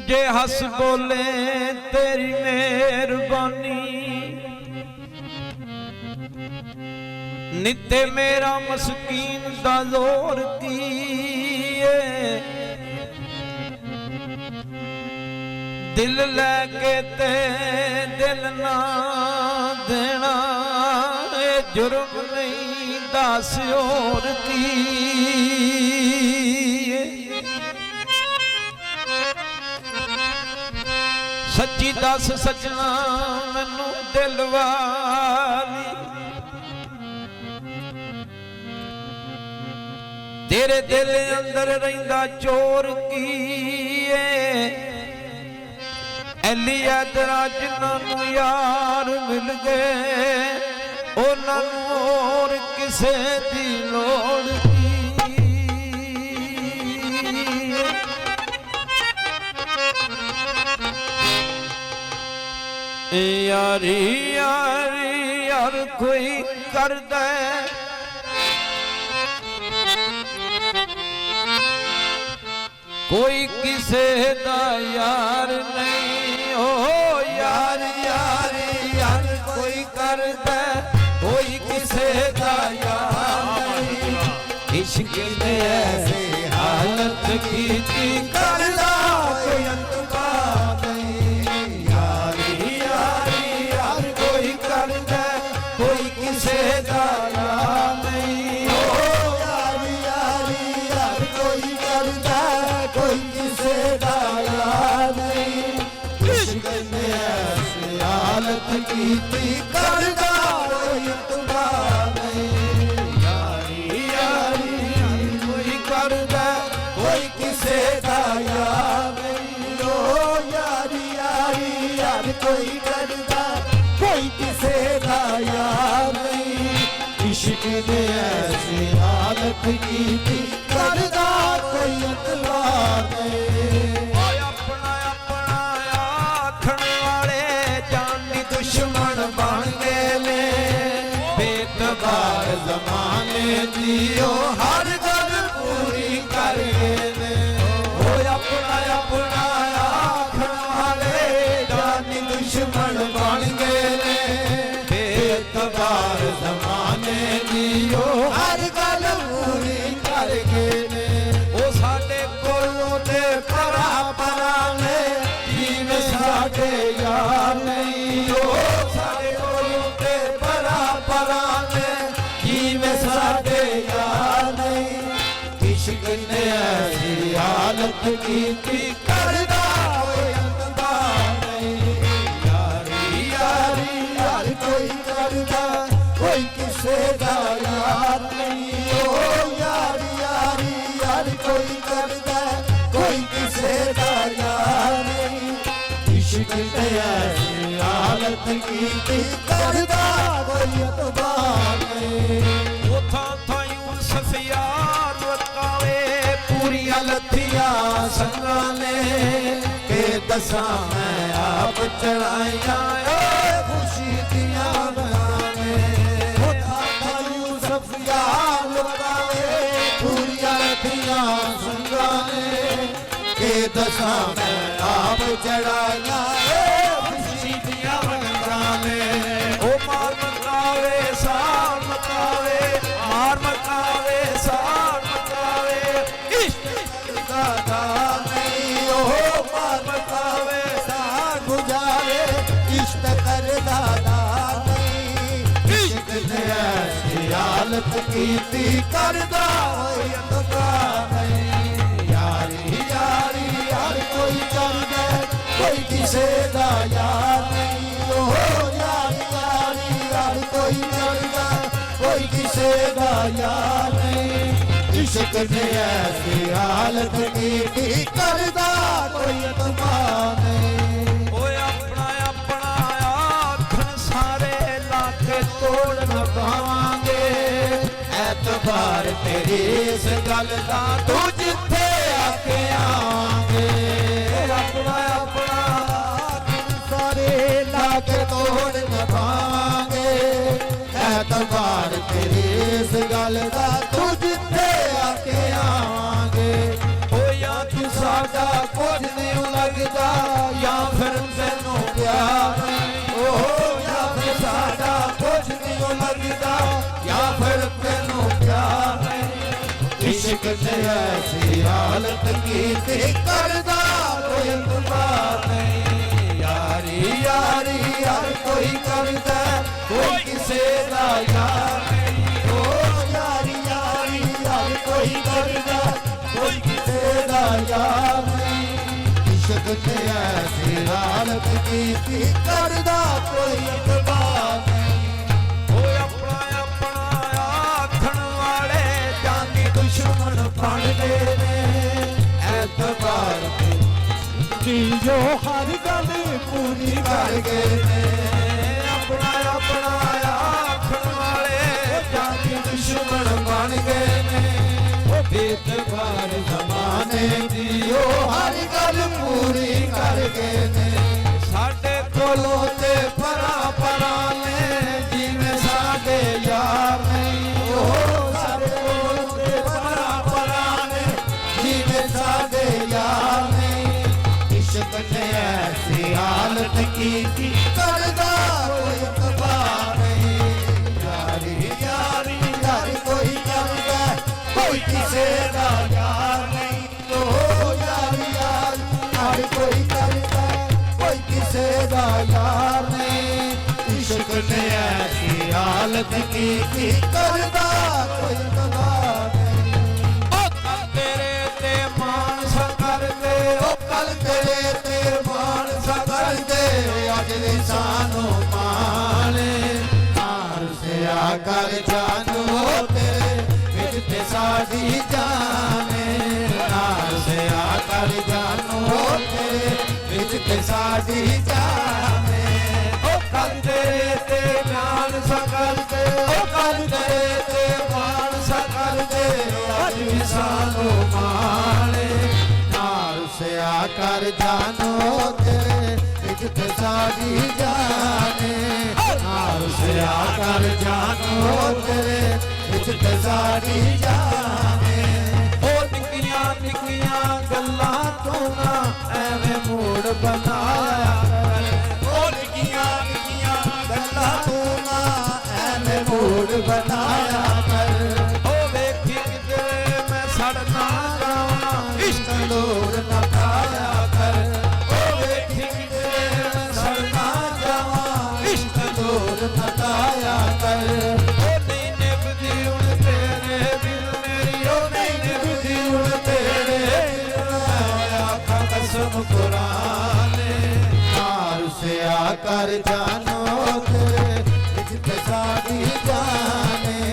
जे हस बोले तेरी मेहरबानी, नित्य मेरा मस्कीन दा जोर कीए, दिल लैके ते दिल ना देना ए जुर्म नहीं दस और की। सच्ची दस सजना मैनू दिल वाली, तेरे दिल अंदर रहिंदा चोर कीए, ऐली ऐदरा जिन्हां यार मिल गए उन्हां नूं होर किसे दी लोड़ की। यारी यारी यार कोई कर दे, कोई किसे दा यार नहीं हो। यार यार यार कोई कर दे, कोई किसे दा यार नहीं। इश्क ने ऐसे हालत की थी करदा कोई अंतबा नहीं। यारी यारी यार कोई कर दे, कोई किसे दा यार नहीं हो। यारी यारी यार कोई कर दे, कोई किसे दा यार नहीं। इश्क ने ऐसी हालत की थी करदा कोई अंतबा नहीं। यारी यारी यार कोई कर दे, कोई किसे दा यार नहीं हो। यारी यारी यार कोई कर दे, कोई किसे दा यार नहीं। इश्क ने ऐसी हालत की थी करदा कोई अंतबा नहीं। अपना अपना आखण वाले जानी दुश्मन बन गए ने, बेतबार जमाने दी हर गल पूरी कर गए ने। अपना अपना आखण वाले जानी दुश्मन बन गए ने, बेतबार जमाने दी हर गल पूरी कर गए ने। ओ साडे कोलों ते परा परा ने जिवें साडे यार नहीं। ओ साडे कोलों ते परा परा ने जिवें साडे यार नहीं। इश्क ने ऐसी हालत की थी करदा कोई अंतबा नहीं। यारी यारी यार कोई करदा, कोई किसे दा यार नहीं हो। यारी यारी यार कोई करदा, कोई किसे दा यार नहीं। इश्क ने ऐसी हालत की थी करदा कोई अंतबा नहीं। उथां थां यूसुफ यार वकावे पूरियां लथियां संगां ने, के दसां मैं आप चढ़ाइयां खुशी दियां बनाने। उथां थां यूसुफ यार वकावे पूरियां लथियां संगां ने, के दसां मैं आप चढ़ाइयां खुशी दियां बनाने। ओ मार मकावे सार मकावे, मार मकावे सार मकावे, इश्क दादा नहीं। ओ मार मकावे सार बुझावे, इश्क कर दादा नहीं। इश्क ने ऐसी हालत की थी करदा कोई अंतबा नहीं। यारी यारी यार कोई कर दे, कोई किसे दा यार नहीं हो। यारी यारी यार कोई कर दे, कोई किसे दा यार नहीं। इश्क ने ऐसी हालत की थी करदा कोई अंतबा नहीं। ओए अपना अपना आखण सारे लाके तोड़ न पावांगे, ऐतबार तेरी इस गल दा तू जिथे आके आवांगे। अपना अपना आखण सारे लाके तोड़ न पावांगे, ऐतबार तेरी इस गल दा तू जिथे आके आवांगे। ओ या तू साडा ਸਾਡਾ ਕੁਝ ਨਹੀਂ ਲੱਗਦਾ ਜਾਂ ਫਿਰ ਤੈਨੂੰ ਪਿਆਰ ਨਹੀਂ ਓ ਜਾਂ ਫਿਰ ਸਾਡਾ ਕੁਝ ਨਹੀਂ ਲੱਗਦਾ ਜਾਂ ਫਿਰ ਤੈਨੂੰ ਪਿਆਰ ਨਹੀਂ ਇਸ਼ਕ ਤੇ ਐਸੀ ਹਾਲਤ ਕੀਤੀ ਕਰਦਾ ਕੋਈ ਇਤਬਾਰ ਨਹੀਂ ਯਾਰੀ ਯਾਰੀ ਯਾਰ ਕੋਈ ਕਰਦਾ ਕੋਈ ਕਿਸੇ ਦਾ ਯਾਰ ਨਹੀਂ ਓ ਯਾਰੀ ਯਾਰੀ ਯਾਰ ਕੋਈ ਕਰਦਾ ਕੋਈ ਕਿਸੇ ਦਾ ਯਾਰ ਨਹੀਂ ਇਸ਼ਕ ਤੇ ਐਸੀ ਹਾਲਤ ਕੀਤੀ ਕਰਦਾ ਕੋਈ ਇਤਬਾਰ ਨਹੀਂ ਓਏ ਆਪਣਾ ਆਪਣਾ ਆਖਣ ਵਾਲੇ ਜਾਨੀ ਦੁਸ਼ਮਣ ਬਣ ਗਏ ਨੇ ਐਤਬਾਰ ਦੀ ਜੋ ਹਰ ਗੱਲ ਪੂਰੀ ਕਰ ਗਏ ਨੇ ਆਪਣਾ ਆਪਣਾ ਆਖਣ ਵਾਲੇ ਜਾਨੀ ਦੁਸ਼ਮਣ ਬਣ ਗਏ ਨੇ ਬੇਤਬਾਰ ਜ਼ਮਾਨੇ ਦੀ ਉਹ ਹਰ ਗੱਲ ਪੂਰੀ ਕਰ ਗਏ ਨੇ ਸਾਡੇ ਕੋਲੋਂ ਤੇ ਪਰਾਂ ਪਰਾਂ ਨੇ ਜਿਵੇਂ ਸਾਡੇ ਯਾਰ ਨਹੀਂ ਉਹ ਸਾਡੇ ਕੋਲੋਂ ਤੇ ਪਰਾਂ ਪਰਾਂ ਨੇ ਜਿਵੇਂ ਸਾਡੇ ਯਾਰ ਨਹੀਂ ਇਸ਼ਕ ਨੇ ਐਸੀ ਹਾਲਤ ਕੀਤੀ ਕਰਦਾ ਕੋਈ ਇਤਬਾਰ ਨਹੀਂ ਯਾਰੀ ਯਾਰੀ ਯਾਰ ਕੋਈ ਕਰਦਾ ਕੋਈ ਕਿਸੇ ਦਾ ਯਾਰ ਨਹੀਂ ਓ ਯਾਰੀ ਯਾਰ ਹਰ ਕੋਈ ਕਰਦਾ ਕੋਈ ਕਿਸੇ ਦਾ ਯਾਰ ਨਹੀਂ ਇਸ਼ਕ ਨੇ ਐਸੀ ਹਾਲਤ ਕੀਤੀ ਕਰਦਾ ਕੋਈ ਇਤਬਾਰ ਨਹੀਂ ਓ ਕੱਲ ਤੇਰੇ ਤੇ ਮਾਣ ਸਾ ਕਰਦੇ ਓ ਕੱਲ ਤੇਰੇ ਤੇ ਮਾਣ ਸਾ ਕਰਦੇ ਅੱਜ ਵੀ ਸਾਨੂੰ ਮਾਣੇ ਹਾਰ ਸਿਆ ਕਰ ਜਾਨੋ ਤੇਰੇ ਤੇ ਸਾਡੀ ਜਾਨੇ ਨਾਲ ਸਿਆ ਕਰ ਜਾਨੋ ਤੇਰੇ ਵਿੱਚ ਤੇ ਸਾਡੀ ਜਾਨੇ ਓ ਕੱਲ ਤੇਰੇ ਤੇ ਮਾਣ ਸਾ ਕਰਦੇ ਓ ਕੱਲ ਤੇਰੇ ਤੇ ਮਾਣ ਸਾ ਕਰਦੇ ਅੱਜ ਵੀ ਸਾਨੂੰ ਮਾਣੇ ਨਾਲ ਸਿਆ ਕਰ ਜਾਨੋ ਤੇਰੇ ਵਿੱਚ ਤੇ ਸਾਡੀ ਜਾਨੇ ਨਾਲ ਸਿਆ ਕਰ ਜਾਨੋ ਤੇਰੇ ਵਿੱਚ ਤੇ ਸਾਡੀ ਜਾਨੇ ਉਹ ਨਿੱਕੀਆਂ ਨਿੱਕੀਆਂ ਗੱਲਾਂ ਤੋਂ ਨਾ ਐਵੇਂ ਮੂਡ ਬਣਾਇਆ ਉਹ ਨਿੱਕੀਆਂ ਨਿੱਕੀਆਂ ਗੱਲਾਂ ਤੋਂ ਨਾ ਐਵੇਂ ਮੂਡ ਬਣਾਇਆ ਕਰ ਉਹ ਵੇਖੀ ਕਿਤੇ ਮੈਂ ਸੜਨਾ ਜਾਵਾਂ ਇਸ਼ਕ ਲੋੜ ਨਾ ਪਾਇਆ ਕਰ ਉਹ ਵੇਖੀ ਕਿਤੇ ਮੈਂ ਸੜਨਾ ਜਾਵਾਂ ਇਸ਼ਕ ਲੋੜ ਨਾ ਪਾਇਆ ਕਰ ਕੁਰਾਨੇ ਨਾਲ ਸਿਆ ਕਰ ਜਾਨੋ ਤੇਰੇ ਵਿੱਚ ਤੇ ਸਾਡੀ ਜਾਨੇ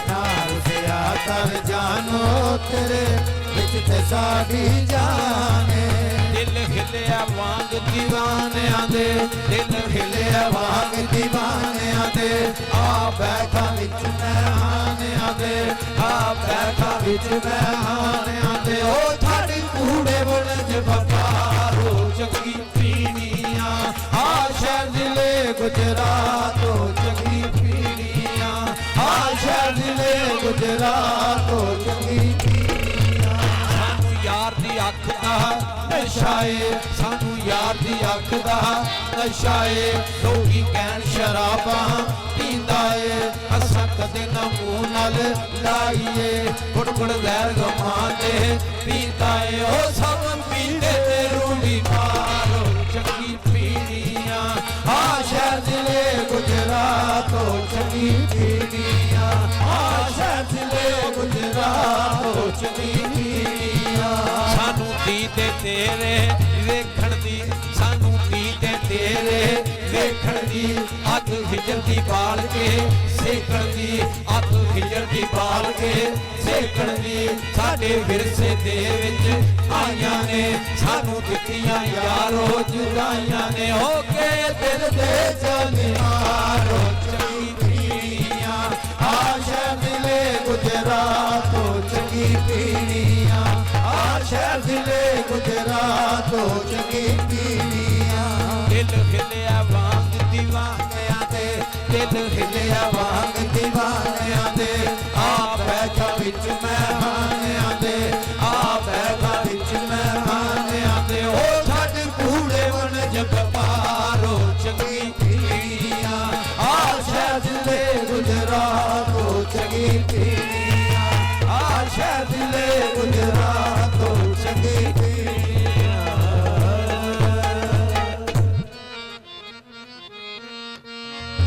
ਨਾਲ ਸਿਆ ਕਰ ਜਾਨੋ ਤੇਰੇ ਵਿੱਚ ਤੇ ਸਾਡੀ ਜਾਨੇ ਦਿਲ ਹਿਲਿਆ ਵਾਂਗ دیਵਾਨਿਆਂ ਦੇ ਦਿਲ ਹਿਲਿਆ ਵਾਂਗ دیਵਾਨਿਆਂ ਦੇ ਆ ਬੈਠਾ ਵਿੱਚ ਮਹਿਮਾਨਿਆਂ ਦੇ ਆ ਬੈਠਾ ਵਿੱਚ ਮਹਿਮਾਨਿਆਂ ਦੇ ਉਹ ਤੁਹਾਡੀ ਕੂੜੇ ਬੁਲਜ ਬਕਾਰੋ ਚੰਗੀ ਪੀਣੀਆਂ ਆ ਸ਼ਹਿਰ ਜ਼ਿਲ੍ਹੇ ਗੁਜਰਾਤੋ ਚੰਗੀ ਪੀਣੀਆਂ ਆ ਸ਼ਹਿਰ ਜ਼ਿਲ੍ਹੇ ਗੁਜਰਾਤੋ ਚੰਗੀ ਪੀਣੀਆਂ ਸਾਨੂੰ ਯਾਰ ਦੀ ਅੱਖ ਦਾ ਨਸ਼ਾ ਏ ਸਾਨੂੰ ਯਾਰ ਦੀ ਅੱਖ ਦਾ ਨਸ਼ਾ ਏ ਲੋਕੀ ਕਹਿਣ ਸ਼ਰਾਬਾਂ ਪੀਂਦਾ ਏ ਅਸਾਂ ਕਦੇ ਨਾ ਮੂੰਹ ਨਾਲ ਲਾਈਏ ਗੁੜ ਗੁੜ ਜ਼ਹਿਰ ਗਮਾਂ ਦੇ ਪੀਂਦਾ ਏ ਉਹ ਸਭ ਪੀਂਦੇ ਤੇ ਰੂੜੀ ਮਾਰੋ ਚੰਗੀ ਪੀਣੀਆਂ ਆ ਸ਼ਹਿਰ ਜ਼ਿਲ੍ਹੇ ਗੁਜਰਾਤੋ ਚੰਗੀ ਪੀਣੀਆਂ ਆ ਸ਼ਹਿਰ ਜ਼ਿਲ੍ਹੇ ਗੁਜਰਾਤੋ ਚੰਗੀ ਪੀਣੀਆਂ ਸਾਨੂੰ ਦੀਦੇ ਤੇਰੇ ਵੇਖਣ ਦੀ ਸਾਨੂੰ ਦੀਦੇ ਤੇਰੇ ਵੇਖਣ ਦੀ ਅੱਗ ਹਿਜਰ ਦੀ ਬਾਲ ਕੇ ਸੇਕਣ ਦੀ ਅੱਗ ਹਿਜਰ ਦੀ ਬਾਲ ਕੇ ਸੇਕਣ ਦੀ ਸਾਡੇ ਵਿਰਸੇ ਦੇ ਵਿੱਚ ਆਈਆਂ ਨੇ ਸਾਨੂੰ ਦਿੱਤੀਆਂ ਯਾਰੋ ਜੁਦਾਈਆਂ ਨੇ ਹੋ ਕੇ ਦਿਲ ਦੇ ਜਨਮਾਰੋ ਚੰਗੀ ਪੀਣੀਆਂ ਆ ਸ਼ਹਿਰ ਜ਼ਿਲ੍ਹੇ ਗੁਜਰਾਤੋ ਚੰਗੀ ਪੀਣੀਆਂ ਆ ਸ਼ਹਿਰ ਜ਼ਿਲ੍ਹੇ ਗੁਜਰਾਤੋ ਚੰਗੀ ਪੀਣੀਆਂ ਦਿਲ ਹਿਲਿਆ ਵਾਂਗ دیਵਾਨਿਆਂ ਦੇ ਦਿਲ ਹਿਲਿਆ ਵਾਂਗ دیਵਾਨਿਆਂ ਦੇ ਆ ਬੈਠਾ ਵਿੱਚ